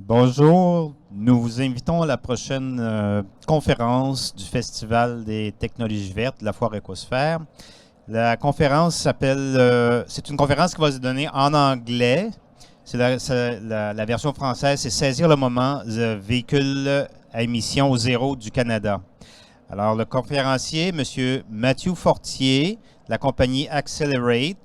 Bonjour, nous vous invitons à la prochaine conférence du Festival des technologies vertes de la foire Écosphère. La conférence c'est une conférence qui va se donner en anglais. La version française, c'est Saisir le moment, véhicule à émission zéro du Canada. Alors, le conférencier, M. Mathieu Fortier, de la compagnie Accelerate.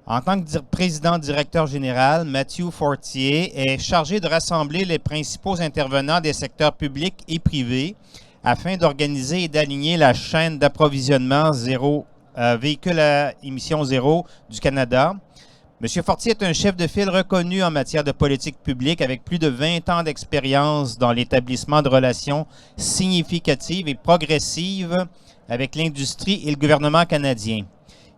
En tant que président-directeur général, Mathieu Fortier est chargé de rassembler les principaux intervenants des secteurs publics et privés afin d'organiser et d'aligner la chaîne d'approvisionnement véhicules à émission zéro du Canada. M. Fortier est un chef de file reconnu en matière de politique publique avec plus de 20 ans d'expérience dans l'établissement de relations significatives et progressives avec l'industrie et le gouvernement canadien.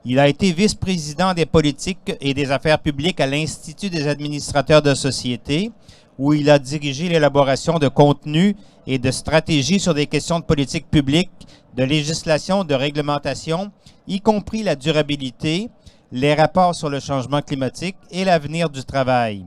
Il a été vice-président des politiques et des affaires publiques à l'Institut des administrateurs de société, où il a dirigé l'élaboration de contenus et de stratégies sur des questions de politique publique, de législation, de réglementation, y compris la durabilité, les rapports sur le changement climatique et l'avenir du travail.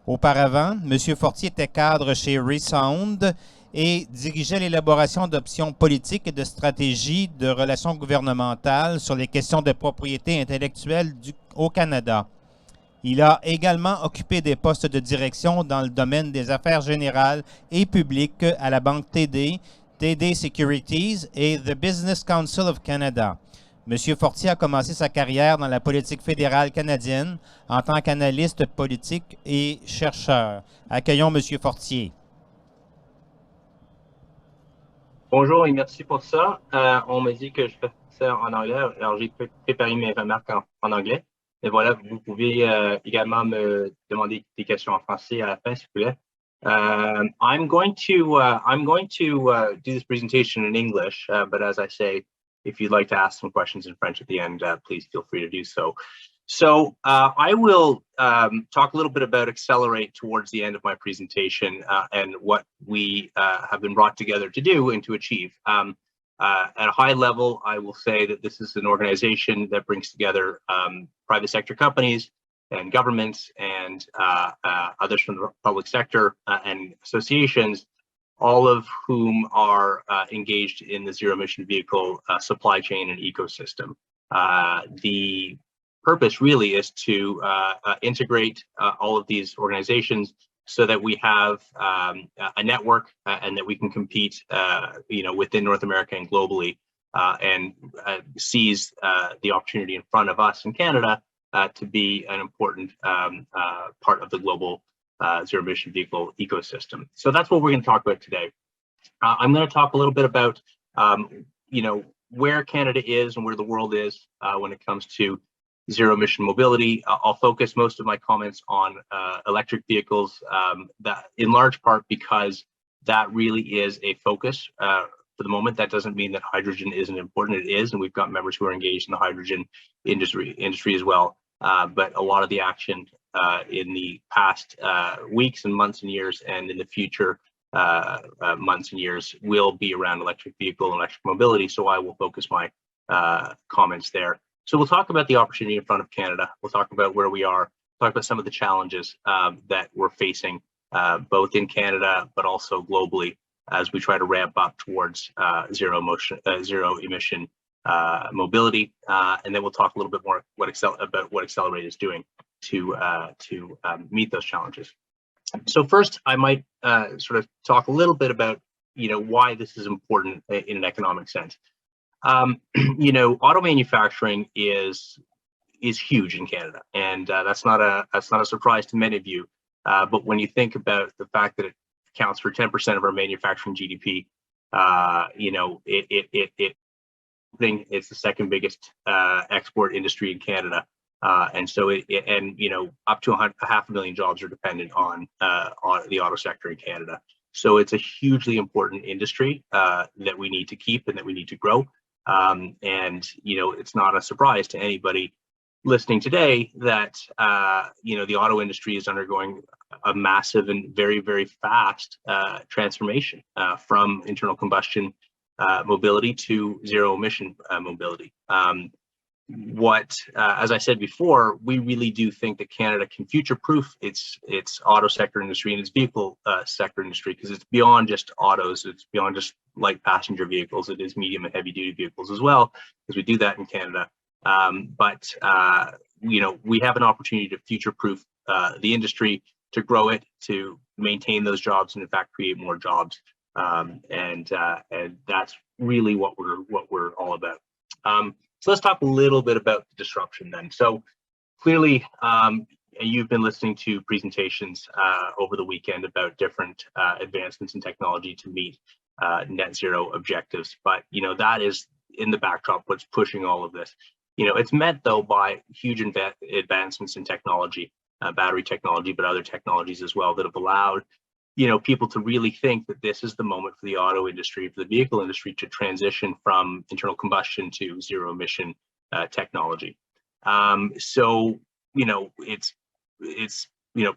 Auparavant, M. Fortier était cadre chez Resound et dirigeait l'élaboration d'options politiques et de stratégies de relations gouvernementales sur les questions de propriété intellectuelle au Canada. Il a également occupé des postes de direction dans le domaine des affaires générales et publiques à la banque TD, TD Securities et The Business Council of Canada. M. Fortier a commencé sa carrière dans la politique fédérale canadienne en tant qu'analyste politique et chercheur. Accueillons M. Fortier. Bonjour et merci pour ça. On me dit que je fais ça en anglais, alors j'ai préparé mes remarques en anglais. Et voilà, vous pouvez également me demander des questions en français à la fin, s'il vous plaît. I'm going to do this presentation in English, but as I say, if you'd like to ask some questions in French at the end, please feel free to do so. So I will talk a little bit about Accelerate towards the end of my presentation and what we have been brought together to do and to achieve. At a high level, I will say that this is an organization that brings together private sector companies and governments and others from the public sector and associations, all of whom are engaged in the zero-emission vehicle supply chain and ecosystem. The purpose really is to integrate all of these organizations so that we have a network and that we can compete, within North America and globally, and seize the opportunity in front of us in Canada to be an important part of the global zero-emission vehicle ecosystem. So that's what we're going to talk about today. I'm going to talk a little bit about, where Canada is and where the world is when it comes to zero-emission mobility. I'll focus most of my comments on electric vehicles, that in large part because that really is a focus for the moment. That doesn't mean that hydrogen isn't important. It is, and we've got members who are engaged in the hydrogen industry as well. But a lot of the action in the past weeks and months and years, and in the future months and years, will be around electric vehicle and electric mobility. So I will focus my comments there. So we'll talk about the opportunity in front of Canada. We'll talk about where we are, talk about some of the challenges that we're facing, both in Canada, but also globally, as we try to ramp up towards zero emission mobility. And then we'll talk a little bit more about what Accelerate is doing to meet those challenges. So first, I might sort of talk a little bit about, why this is important in an economic sense. Auto manufacturing is huge in Canada, and that's not a surprise to many of you. But when you think about the fact that it accounts for 10% of our manufacturing GDP, it's the second biggest export industry in Canada, and so up to 500,000 jobs are dependent on the auto sector in Canada. So it's a hugely important industry that we need to keep and that we need to grow. It's not a surprise to anybody listening today that, the auto industry is undergoing a massive and very, very fast transformation from internal combustion mobility to zero emission mobility. as I said before, we really do think that Canada can future-proof its auto sector industry and its vehicle sector industry, because it's beyond just autos, it's beyond just light passenger vehicles, it is medium and heavy-duty vehicles as well, because we do that in Canada. We have an opportunity to future-proof the industry, to grow it, to maintain those jobs, and in fact create more jobs. And that's really what we're all about. So let's talk a little bit about the disruption then. So clearly, you've been listening to presentations over the weekend about different advancements in technology to meet net zero objectives. But that is in the backdrop what's pushing all of this. It's met though by huge advancements in technology, battery technology, but other technologies as well, that have allowed people to really think that this is the moment for the auto industry, for the vehicle industry, to transition from internal combustion to zero emission technology. So it's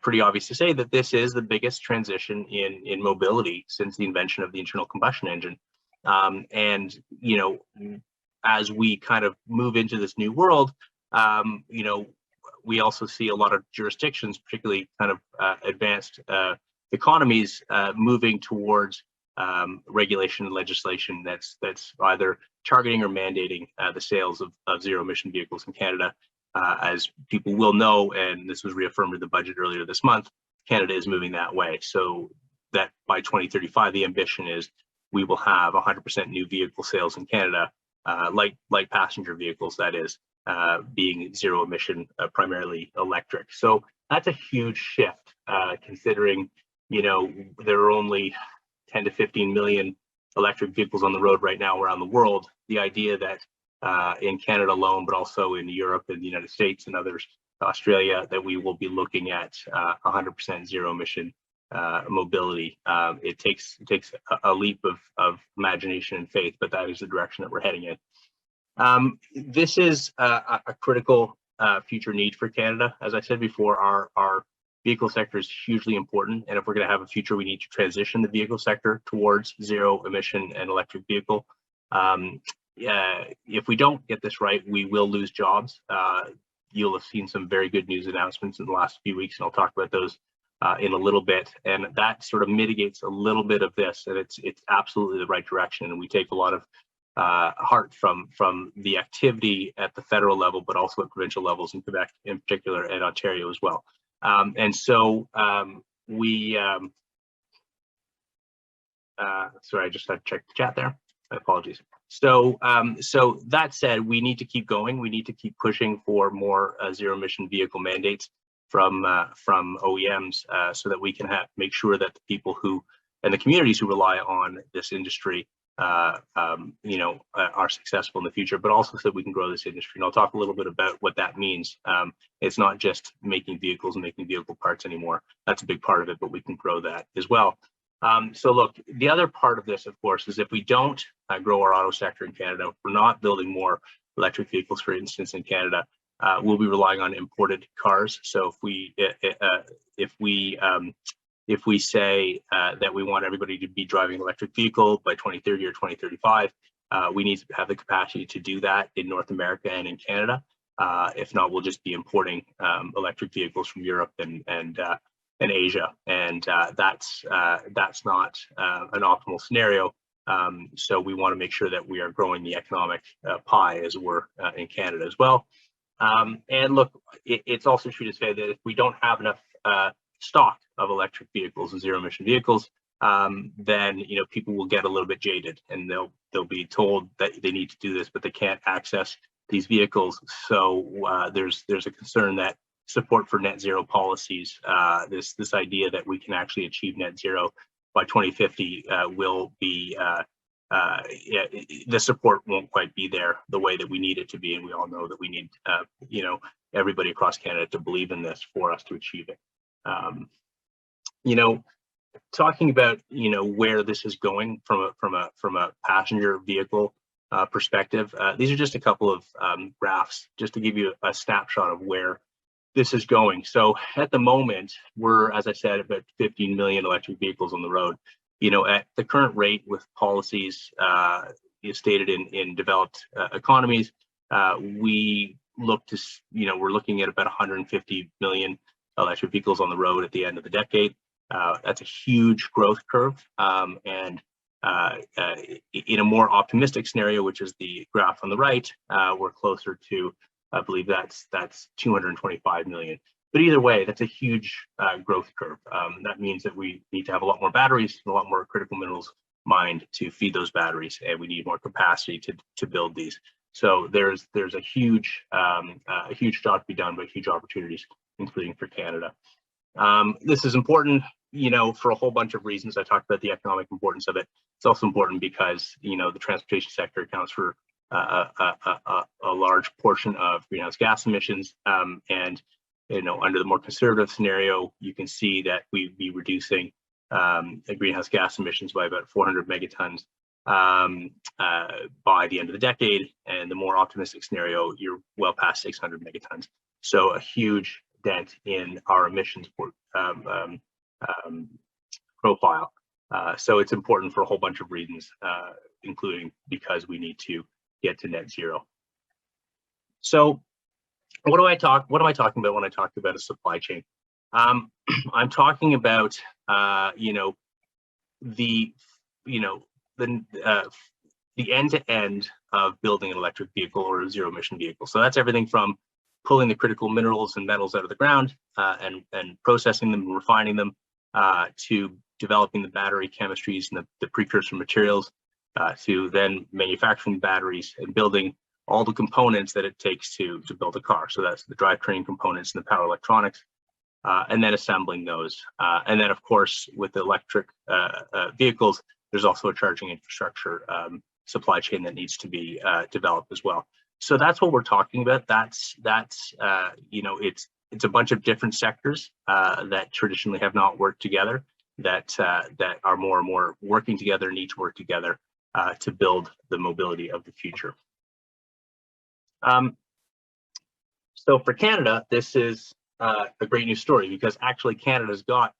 pretty obvious to say that this is the biggest transition in mobility since the invention of the internal combustion engine. As we kind of move into this new world, we also see a lot of jurisdictions, particularly kind of advanced economies, moving towards regulation and legislation that's either targeting or mandating the sales of zero emission vehicles in Canada. As people will know, and this was reaffirmed in the budget earlier this month, Canada is moving that way. So that by 2035, the ambition is we will have 100% new vehicle sales in Canada, like passenger vehicles, that is, being zero emission, primarily electric. So that's a huge shift, considering there are only 10 to 15 million electric vehicles on the road right now around the world. The idea that in Canada alone, but also in Europe and the United States and others, Australia, that we will be looking at 100% zero emission mobility. It takes a leap of imagination and faith, but that is the direction that we're heading in. This is a critical future need for Canada. As I said before, our vehicle sector is hugely important, and if we're going to have a future, we need to transition the vehicle sector towards zero emission and electric vehicle. If we don't get this right, we will lose jobs. You'll have seen some very good news announcements in the last few weeks, and I'll talk about those in a little bit. And that sort of mitigates a little bit of this, and it's absolutely the right direction. And we take a lot of heart from the activity at the federal level, but also at provincial levels in Quebec in particular, and Ontario as well. Sorry, I just had to check the chat there. My apologies. So that said, we need to keep going. We need to keep pushing for more zero emission vehicle mandates from OEMs, so that we can make sure that the people and the communities who rely on this industry are successful in the future, but also so that we can grow this industry. And I'll talk a little bit about what that means. It's not just making vehicles and making vehicle parts anymore. That's a big part of it, but we can grow that as well. So look, the other part of this, of course, is if we don't grow our auto sector in Canada, if we're not building more electric vehicles, for instance, in Canada, we'll be relying on imported cars. So if we say that we want everybody to be driving an electric vehicle by 2030 or 2035, we need to have the capacity to do that in North America and in Canada. If not, we'll just be importing electric vehicles from Europe and Asia, and that's not an optimal scenario. So we want to make sure that we are growing the economic pie, as it were, in Canada as well. And look, it's also true to say that if we don't have enough stock of electric vehicles and zero emission vehicles, then people will get a little bit jaded, and they'll be told that they need to do this, but they can't access these vehicles. So there's a concern that support for net zero policies, this idea that we can actually achieve net zero by 2050 will be the support won't quite be there the way that we need it to be, and we all know that we need everybody across Canada to believe in this for us to achieve it. Talking about where this is going from a passenger vehicle perspective, these are just a couple of graphs just to give you a snapshot of where this is going. So at the moment, we're, as I said, about 15 million electric vehicles on the road. At the current rate, with policies stated in developed economies, we look to, we're looking at about 150 million electric vehicles on the road at the end of the decade. That's a huge growth curve. In a more optimistic scenario, which is the graph on the right, we're closer to, I believe that's 225 million. But either way, that's a huge growth curve. That means that we need to have a lot more batteries, a lot more critical minerals mined to feed those batteries, and we need more capacity to build these. So there's a huge job to be done, but huge opportunities, including for Canada. This is important, for a whole bunch of reasons. I talked about the economic importance of it. It's also important because, the transportation sector accounts for a large portion of greenhouse gas emissions. And, under the more conservative scenario, you can see that we'd be reducing the greenhouse gas emissions by about 400 megatons by the end of the decade. And the more optimistic scenario, you're well past 600 megatons. So a huge dent in our emissions profile. So it's important for a whole bunch of reasons, including because we need to get to net zero. So what am I talking about when I talk about a supply chain? I'm talking about the end-to-end of building an electric vehicle or a zero emission vehicle. So that's everything from pulling the critical minerals and metals out of the ground and processing them and refining them, to developing the battery chemistries and the precursor materials, to then manufacturing batteries and building all the components that it takes to build a car. So that's the drivetrain components and the power electronics, and then assembling those. And then, of course, with the electric vehicles, there's also a charging infrastructure supply chain that needs to be developed as well. So that's what we're talking about. It's a bunch of different sectors that traditionally have not worked together, that are more and more working together, need to work together to build the mobility of the future. So for Canada, this is a great news story, because actually Canada's got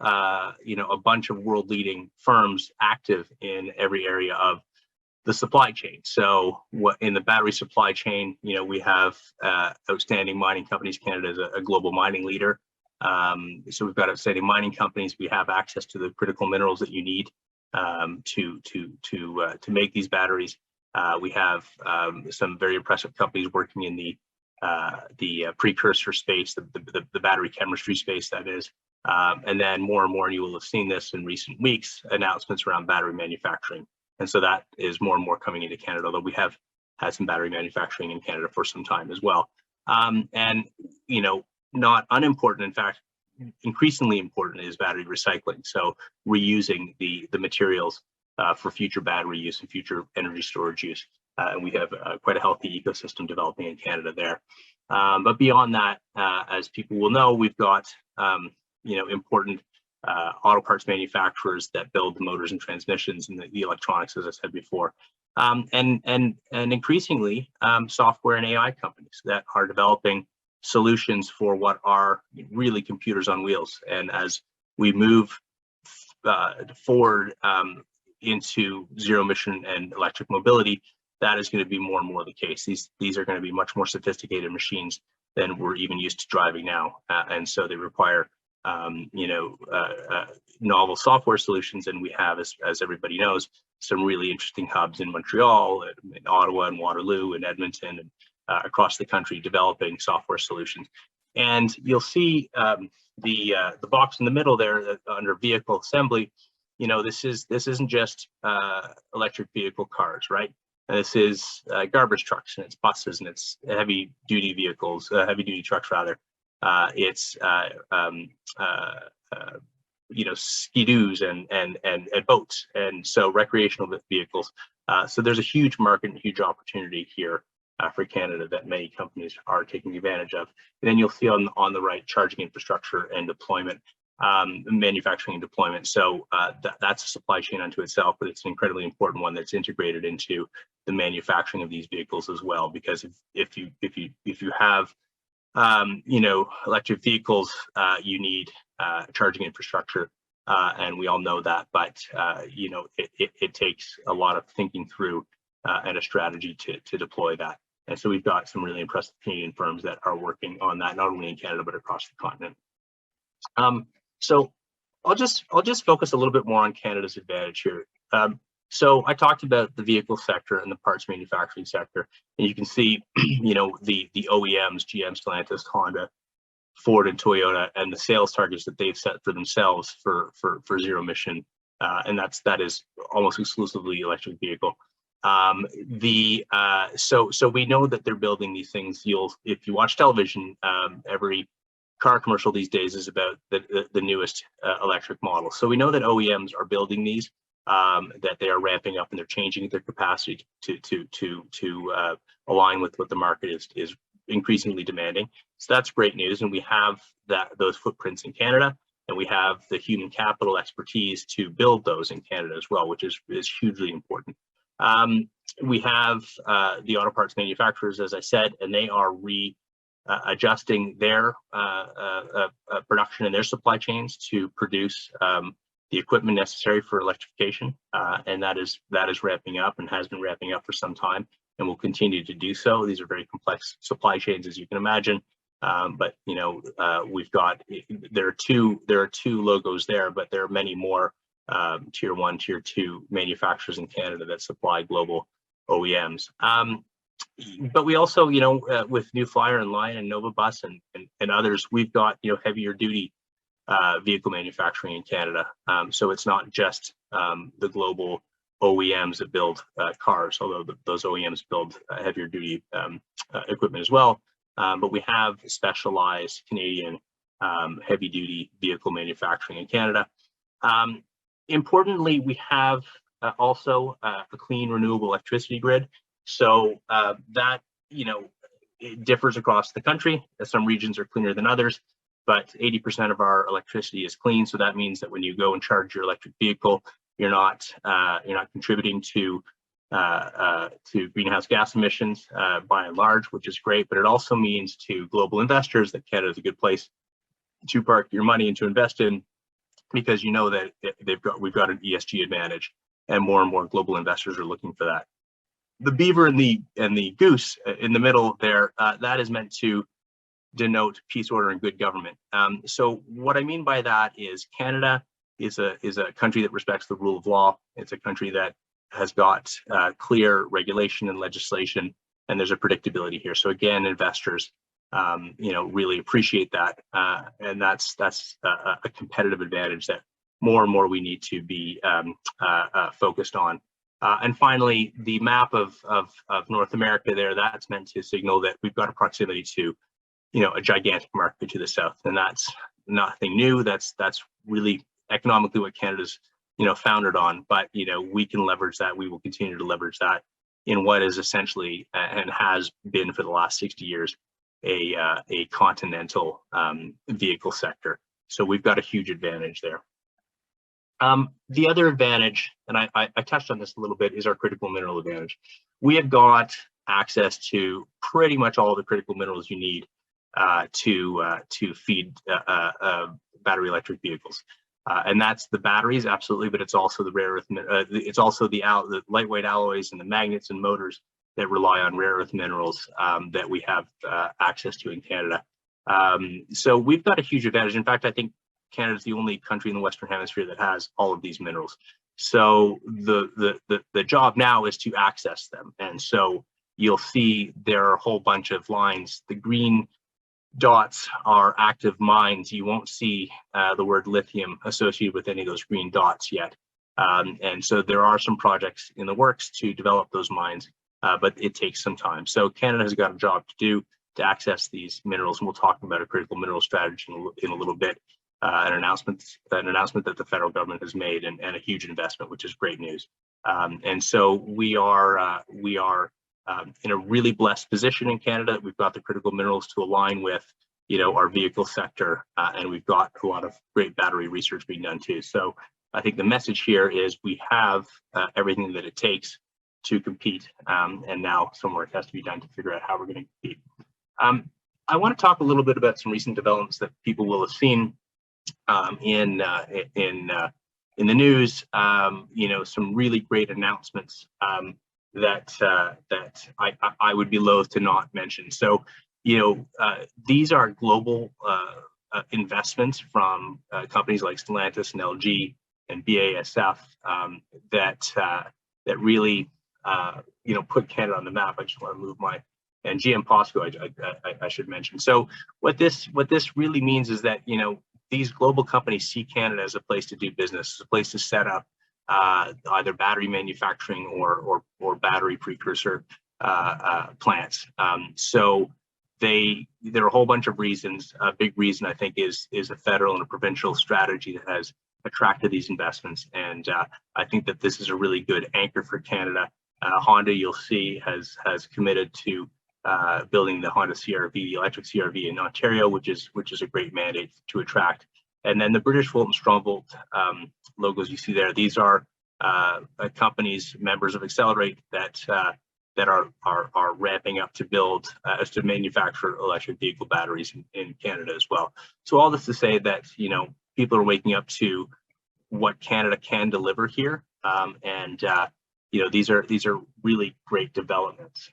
a bunch of world-leading firms active in every area of the supply chain. So in the battery supply chain, we have outstanding mining companies. Canada is a global mining leader. So we've got outstanding mining companies. We have access to the critical minerals that you need to make these batteries. We have some very impressive companies working in the precursor space, the battery chemistry space, that is. And then more and more, and you will have seen this in recent weeks, announcements around battery manufacturing. And so that is more and more coming into Canada, although we have had some battery manufacturing in Canada for some time as well. And, not unimportant, in fact, increasingly important is battery recycling. So reusing the materials for future battery use and future energy storage use. And we have quite a healthy ecosystem developing in Canada there. But beyond that, as people will know, we've got, important auto parts manufacturers that build the motors and transmissions and the electronics, as I said before, and increasingly software and AI companies that are developing solutions for what are really computers on wheels. And as we move forward into zero emission and electric mobility, that is going to be more and more the case. These are going to be much more sophisticated machines than we're even used to driving now, and so they require novel software solutions. And we have, as everybody knows, some really interesting hubs in Montreal, in Ottawa, and Waterloo, and Edmonton, and across the country developing software solutions. And you'll see the box in the middle there under vehicle assembly. This isn't just electric vehicle cars, right? This is garbage trucks, and it's buses, and it's heavy duty vehicles, heavy duty trucks rather. It's ski-doos and boats, and so recreational vehicles. So there's a huge market and huge opportunity here for Canada that many companies are taking advantage of. And then you'll see on the right, charging infrastructure and deployment, manufacturing and deployment. So that's a supply chain unto itself, but it's an incredibly important one that's integrated into the manufacturing of these vehicles as well. Because if you have electric vehicles, you need charging infrastructure, and we all know that. But it takes a lot of thinking through and a strategy to deploy that. And so we've got some really impressive Canadian firms that are working on that, not only in Canada, but across the continent. So I'll just focus a little bit more on Canada's advantage here. So I talked about the vehicle sector and the parts manufacturing sector, and you can see, you know, the OEMs, GM, Stellantis, Honda, Ford, and Toyota, and the sales targets that they've set for themselves for zero emission, and that is almost exclusively electric vehicle. So we know that they're building these things. If you watch television, every car commercial these days is about the newest electric model. So we know that OEMs are building these, that they are ramping up and they're changing their capacity to align with what the market is increasingly demanding. So that's great news, and we have those footprints in Canada, and we have the human capital expertise to build those in Canada as well, which is hugely important. We have the auto parts manufacturers, as I said, and they are adjusting their production and their supply chains to produce the equipment necessary for electrification, and that is ramping up and has been ramping up for some time, and will continue to do so. These are very complex supply chains, as you can imagine, but you know, there are two logos there, but there are many more tier 1, tier 2 manufacturers in Canada that supply global OEMs. But we also, you know, with New Flyer and Lion and Nova Bus and others, we've got, you know, heavier duty vehicle manufacturing in Canada. So it's not just the global OEMs that build cars, although those OEMs build heavier duty equipment as well. But we have specialized Canadian heavy duty vehicle manufacturing in Canada. Importantly, we have also a clean renewable electricity grid. So that, you know, it differs across the country. Some regions are cleaner than others, but 80% of our electricity is clean. So that means that when you go and charge your electric vehicle, you're not contributing to greenhouse gas emissions by and large, which is great. But it also means to global investors that Canada is a good place to park your money and to invest in, because you know that we've got an ESG advantage, and more global investors are looking for that. The beaver and the goose in the middle there, that is meant to denote peace, order, and good government. So what I mean by that is Canada is a country that respects the rule of law. It's a country that has got clear regulation and legislation, and there's a predictability here. So again, investors, you know, really appreciate that, and that's a competitive advantage that more and more we need to be focused on. And finally, the map of North America there, that's meant to signal that we've got a proximity to, you know, a gigantic market to the south, and that's nothing new. That's really economically what Canada's, you know, founded on. But you know, we can leverage that. We will continue to leverage that in what is essentially and has been for the last 60 years a continental vehicle sector. So we've got a huge advantage there. The other advantage, and I touched on this a little bit, is our critical mineral advantage. We have got access to pretty much all the critical minerals you need to feed battery electric vehicles, and that's the batteries, absolutely, but it's also the rare earth. It's also the lightweight alloys and the magnets and motors that rely on rare earth minerals that we have access to in Canada. So we've got a huge advantage. In fact, I think Canada is the only country in the Western Hemisphere that has all of these minerals. So the job now is to access them. And so you'll see there are a whole bunch of lines. The green dots are active mines. You won't see the word lithium associated with any of those green dots yet. And so there are some projects in the works to develop those mines, but it takes some time. So Canada has got a job to do to access these minerals, and we'll talk about a critical mineral strategy in a little bit. An announcement that the federal government has made, and a huge investment, which is great news. And so we are in a really blessed position in Canada. We've got the critical minerals to align with, you know, our vehicle sector, and we've got a lot of great battery research being done too. So I think the message here is we have everything that it takes to compete, and now some work has to be done to figure out how we're going to compete. I want to talk a little bit about some recent developments that people will have seen in the news. You know, some really great announcements that I would be loath to not mention. So, these are global investments from companies like Stellantis and LG and BASF that really put Canada on the map. I just want to move and GM POSCO I should mention. So what this really means is that these global companies see Canada as a place to do business, as a place to set up either battery manufacturing or battery precursor plants. So there are a whole bunch of reasons. A big reason, I think, is a federal and a provincial strategy that has attracted these investments. And I think that this is a really good anchor for Canada. Honda, you'll see, has committed to building the Honda CR-V, the electric CR-V in Ontario, which is a great mandate to attract. And then the British Volt and Strongvolt logos you see there, these are companies, members of Accelerate that are ramping up to build to manufacture electric vehicle batteries in Canada as well. So all this to say that people are waking up to what Canada can deliver here, and these are really great developments.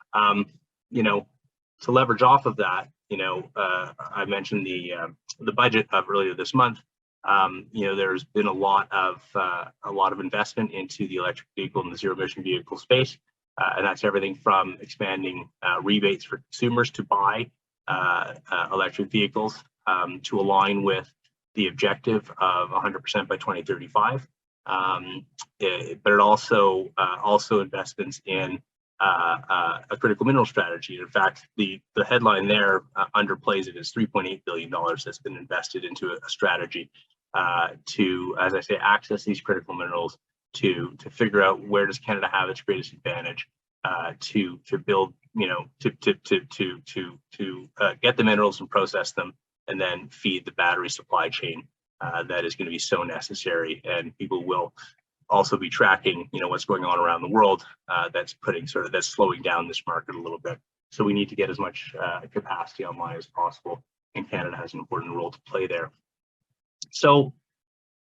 To leverage off of that, I mentioned the budget of earlier this month. There's been a lot of investment into the electric vehicle and the zero emission vehicle space. And that's everything from expanding rebates for consumers to buy electric vehicles to align with the objective of 100% by 2035. But it also investments in a critical mineral strategy. In fact, the headline there underplays it as $3.8 billion that's been invested into a strategy to, as I say, access these critical minerals, to figure out where does Canada have its greatest advantage, to build, to get the minerals and process them, and then feed the battery supply chain that is going to be so necessary. And people will also be tracking, what's going on around the world that's slowing down this market a little bit. So we need to get as much capacity online as possible, and Canada has an important role to play there. So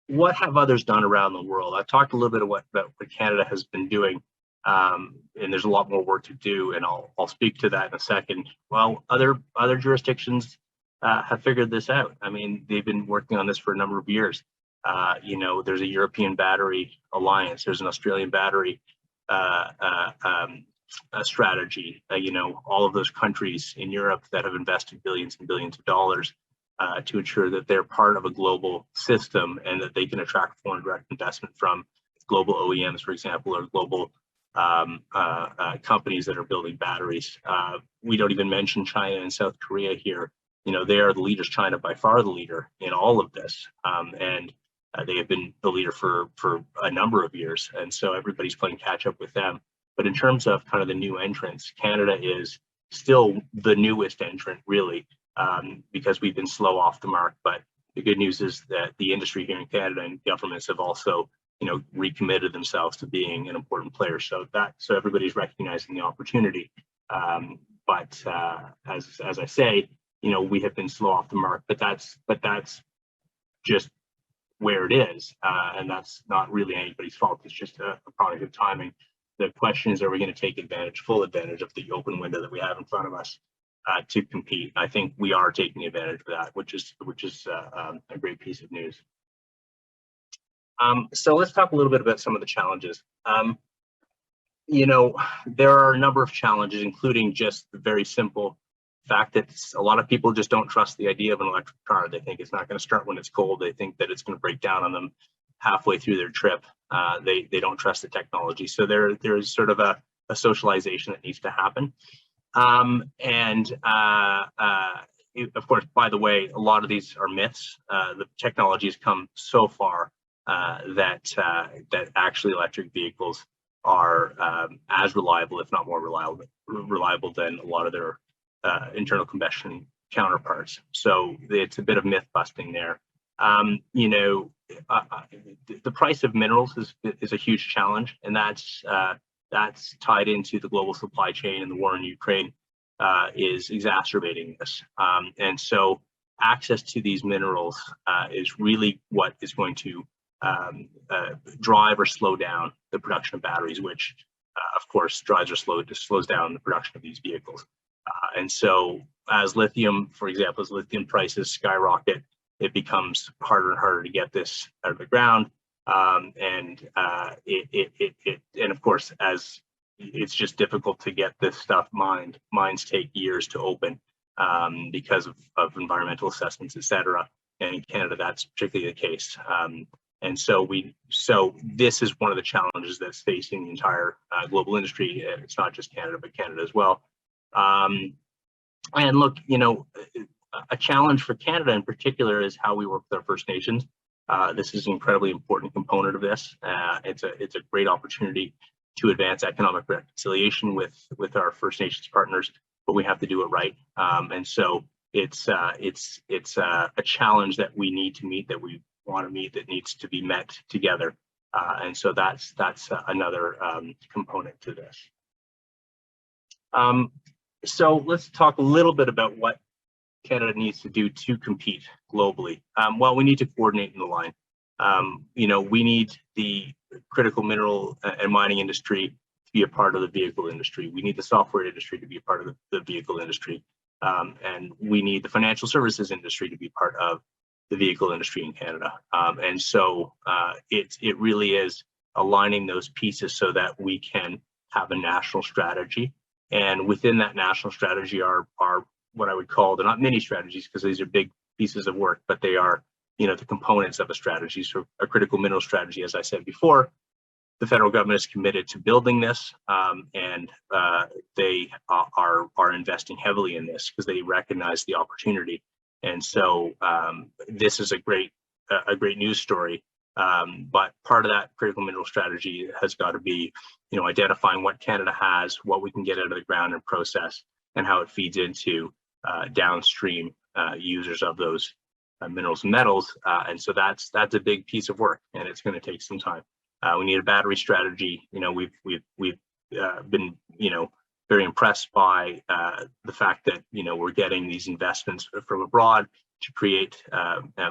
what have others done around the world? I've talked a little bit about what Canada has been doing, and there's a lot more work to do, and I'll speak to that in a second. Well, other jurisdictions have figured this out. I mean, they've been working on this for a number of years. There's a European Battery Alliance. There's an Australian battery strategy. All of those countries in Europe that have invested billions and billions of dollars to ensure that they're part of a global system and that they can attract foreign direct investment from global OEMs, for example, or global companies that are building batteries. We don't even mention China and South Korea here. They are the leaders. China by far the leader in all of this, and they have been the leader for a number of years, and so everybody's playing catch up with them. But in terms of kind of the new entrants, Canada is still the newest entrant, really, because we've been slow off the mark. But the good news is that the industry here in Canada and governments have also, recommitted themselves to being an important player. So everybody's recognizing the opportunity. But as I say, we have been slow off the mark. But that's just where it is, and that's not really anybody's fault. It's just a product of timing. The question is, are we going to take full advantage of the open window that we have in front of us to compete? I think we are taking advantage of that, which is a great piece of news. So let's talk a little bit about some of the challenges. There are a number of challenges, including just the very simple fact that a lot of people just don't trust the idea of an electric car. They think it's not going to start when it's cold. They think that it's going to break down on them halfway through their trip. They don't trust the technology. So there's sort of a socialization that needs to happen. Of course, by the way, a lot of these are myths. The technology has come so far that actually electric vehicles are as reliable, if not more reliable than a lot of their internal combustion counterparts. So it's a bit of myth busting there. The price of minerals is a huge challenge, and that's tied into the global supply chain, and the war in Ukraine is exacerbating this. And so access to these minerals is really what is going to drive or slow down the production of batteries, which of course, drives are slows down the production of these vehicles. And so as lithium, for example, as lithium prices skyrocket, it becomes harder and harder to get this out of the ground. And of course, as it's just difficult to get this stuff mined. Mines take years to open because of environmental assessments, et cetera. And in Canada, that's particularly the case. And so this is one of the challenges that's facing the entire global industry. And it's not just Canada, but Canada as well. And look, a challenge for Canada in particular is how we work with our First Nations. This is an incredibly important component of this. It's a great opportunity to advance economic reconciliation with our First Nations partners, but we have to do it right. And so it's a challenge that we need to meet, that we want to meet, that needs to be met together. And so that's another component to this. So let's talk a little bit about what Canada needs to do to compete globally. Well, we need to coordinate in the line. We need the critical mineral and mining industry to be a part of the vehicle industry. We need the software industry to be a part of the vehicle industry. And we need the financial services industry to be part of the vehicle industry in Canada. And so it really is aligning those pieces so that we can have a national strategy. And within that national strategy are what I would call, they're not mini strategies because these are big pieces of work, but they are, the components of a strategy. So a critical mineral strategy, as I said before, the federal government is committed to building this, and they are investing heavily in this because they recognize the opportunity. And so this is a great news story. But part of that critical mineral strategy has got to be, identifying what Canada has, what we can get out of the ground and process, and how it feeds into downstream users of those minerals and metals. And so that's a big piece of work, and it's going to take some time. We need a battery strategy. We've been, very impressed by the fact that, we're getting these investments from abroad to create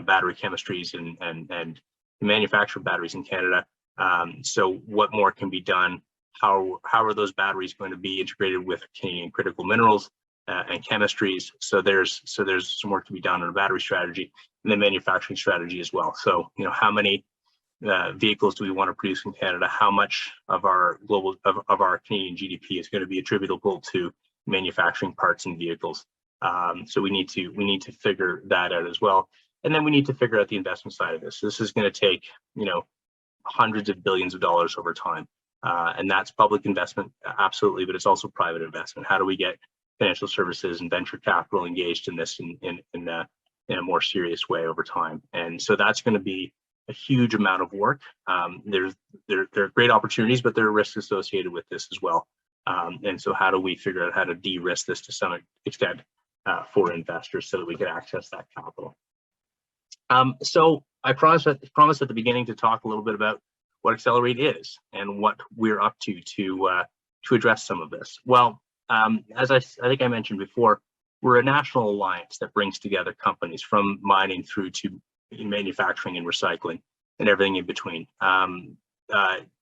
battery chemistries and manufacture batteries in Canada. So what more can be done? How are those batteries going to be integrated with Canadian critical minerals and chemistries? So there's some work to be done on a battery strategy and then manufacturing strategy as well. So, how many vehicles do we want to produce in Canada? How much of our of our Canadian GDP is going to be attributable to manufacturing parts and vehicles? So we need to figure that out as well. And then we need to figure out the investment side of this. This is going to take, hundreds of billions of dollars over time. And that's public investment, absolutely, but it's also private investment. How do we get financial services and venture capital engaged in this in a more serious way over time? And so that's going to be a huge amount of work. There are great opportunities, but there are risks associated with this as well. And so how do we figure out how to de-risk this to some extent for investors so that we can access that capital? So I promised at the beginning to talk a little bit about what Accelerate is and what we're up to address some of this. Well, as I think I mentioned before, we're a national alliance that brings together companies from mining through to manufacturing and recycling and everything in between,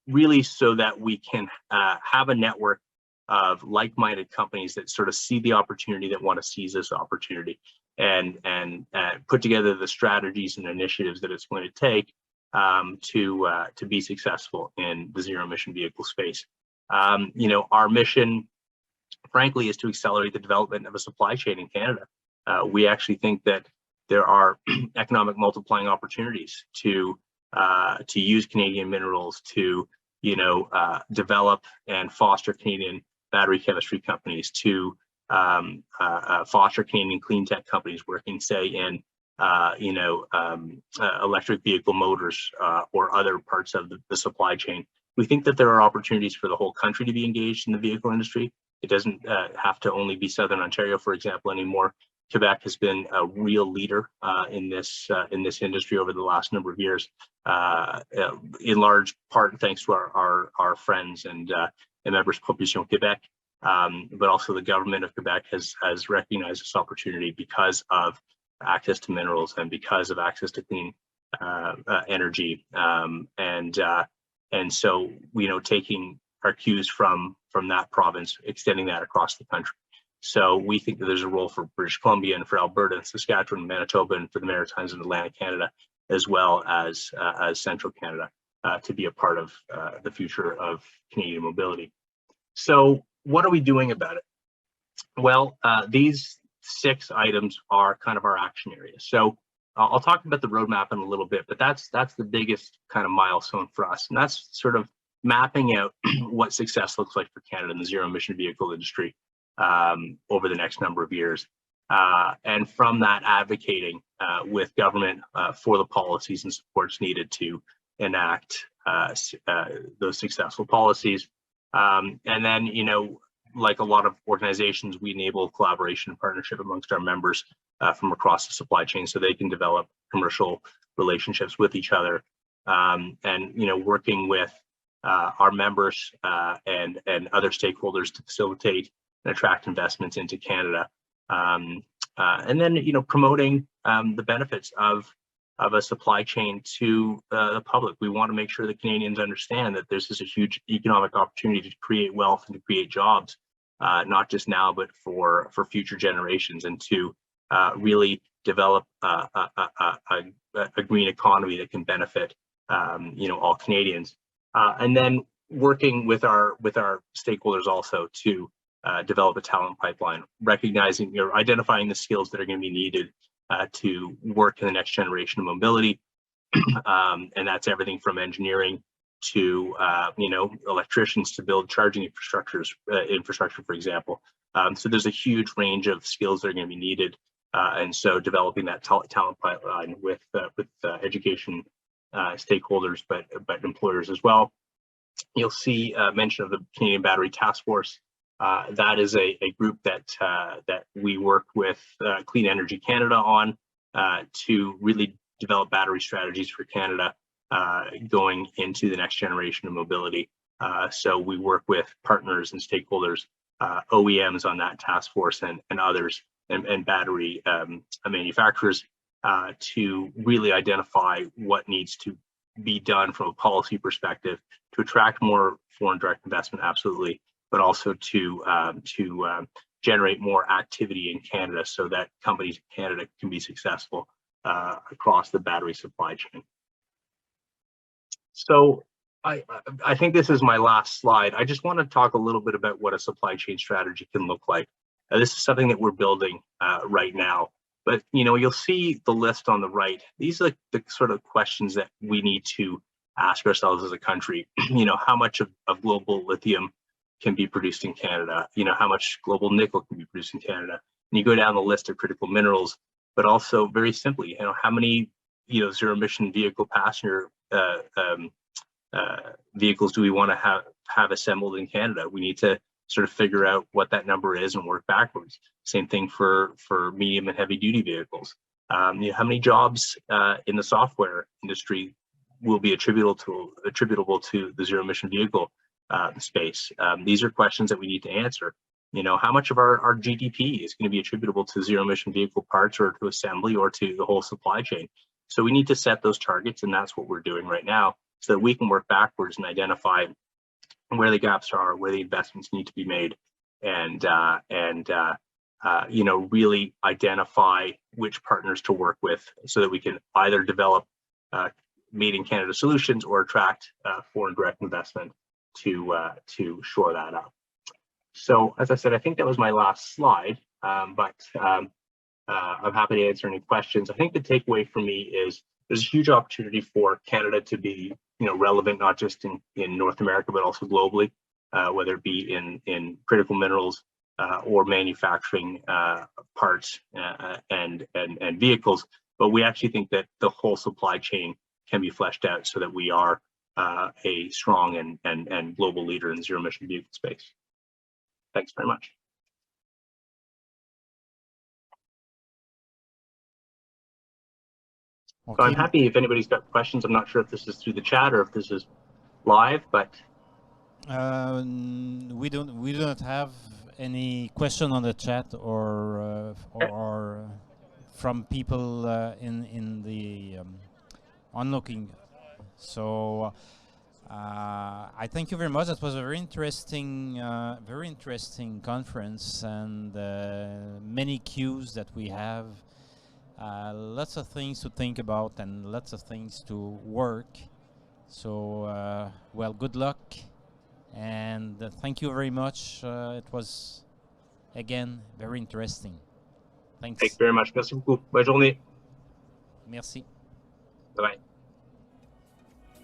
really so that we can have a network of like-minded companies that sort of see the opportunity, that want to seize this opportunity, and put together the strategies and initiatives that it's going to take to be successful in the zero-emission vehicle space. Our mission, frankly, is to accelerate the development of a supply chain in Canada. We actually think that there are economic multiplying opportunities to use Canadian minerals to, develop and foster Canadian battery chemistry companies, to foster Canadian clean tech companies working, say, in electric vehicle motors or other parts of the supply chain. We think that there are opportunities for the whole country to be engaged in the vehicle industry. It doesn't have to only be Southern Ontario, for example, anymore. Quebec has been a real leader in this industry over the last number of years, in large part thanks to our friends and members of Propulsion Québec, but also the government of Quebec has recognized this opportunity because of access to minerals and because of access to clean energy, and so taking cues from that province, extending that across the country. So we think that there's a role for British Columbia and for Alberta and Saskatchewan and Manitoba and for the Maritimes and Atlantic Canada, as well as Central Canada, to be a part of the future of Canadian mobility. So what are we doing about it? Well, these 6 items are kind of our action areas. So I'll talk about the roadmap in a little bit, but that's the biggest kind of milestone for us. And that's sort of mapping out what success looks like for Canada in the zero emission vehicle industry over the next number of years. And from that, advocating with government for the policies and supports needed to enact those successful policies. And then, you know, like a lot of organizations, we enable collaboration and partnership amongst our members from across the supply chain so they can develop commercial relationships with each other. And, you know, working with our members and other stakeholders to facilitate and attract investments into Canada. And then, you know, promoting the benefits of a supply chain to the public. We want to make sure that Canadians understand that this is a huge economic opportunity to create wealth and to create jobs, not just now, but for future generations, and to really develop a green economy that can benefit, you know, all Canadians. And then working with our stakeholders also to develop a talent pipeline, recognizing or identifying the skills that are going to be needed to work in the next generation of mobility. And that's everything from engineering to, you know, electricians to build charging infrastructure, for example. So there's a huge range of skills that are going to be needed. And so developing that talent pipeline with education stakeholders, but employers as well. You'll see mention of the Canadian Battery Task Force. That is a group that we work with Clean Energy Canada on to really develop battery strategies for Canada going into the next generation of mobility. So we work with partners and stakeholders, OEMs on that task force and others, and battery manufacturers to really identify what needs to be done from a policy perspective to attract more foreign direct investment, absolutely, but also to generate more activity in Canada so that companies in Canada can be successful across the battery supply chain. So I think this is my last slide. I just want to talk a little bit about what a supply chain strategy can look like. This is something that we're building right now. But, you know, you'll see the list on the right. These are the sort of questions that we need to ask ourselves as a country. You know, how much of global lithium can be produced in Canada? You know, how much global nickel can be produced in Canada? And you go down the list of critical minerals, but also very simply, you know, how many, you know, zero emission vehicle passenger vehicles do we want to have assembled in Canada? We need to sort of figure out what that number is and work backwards. Same thing for medium and heavy duty vehicles. You know, how many jobs in the software industry will be attributable to the zero emission vehicle space? These are questions that we need to answer. You know, how much of our GDP is going to be attributable to zero emission vehicle parts or to assembly or to the whole supply chain? So we need to set those targets, and that's what we're doing right now, so that we can work backwards and identify where the gaps are, where the investments need to be made, and you know, really identify which partners to work with so that we can either develop made in Canada solutions or attract foreign direct investment to shore that up. So as I said, I think that was my last slide, but I'm happy to answer any questions. I think the takeaway for me is there's a huge opportunity for Canada to be, you know, relevant not just in North America but also globally, whether it be in critical minerals or manufacturing parts and vehicles. But we actually think that the whole supply chain can be fleshed out so that we are a strong and global leader in the zero emission vehicle space. Thanks very much. Okay. So I'm happy if anybody's got questions. I'm not sure if this is through the chat or if this is live, but we don't have any question on the chat or from people in the onlooking. So I thank you very much. That was a very interesting conference, and many cues that we have. Lots of things to think about and lots of things to work. So, well, good luck, and thank you very much. It was, again, very interesting. Thanks. Thank you very much. Merci beaucoup. Bonne journée. Merci. Bye-bye.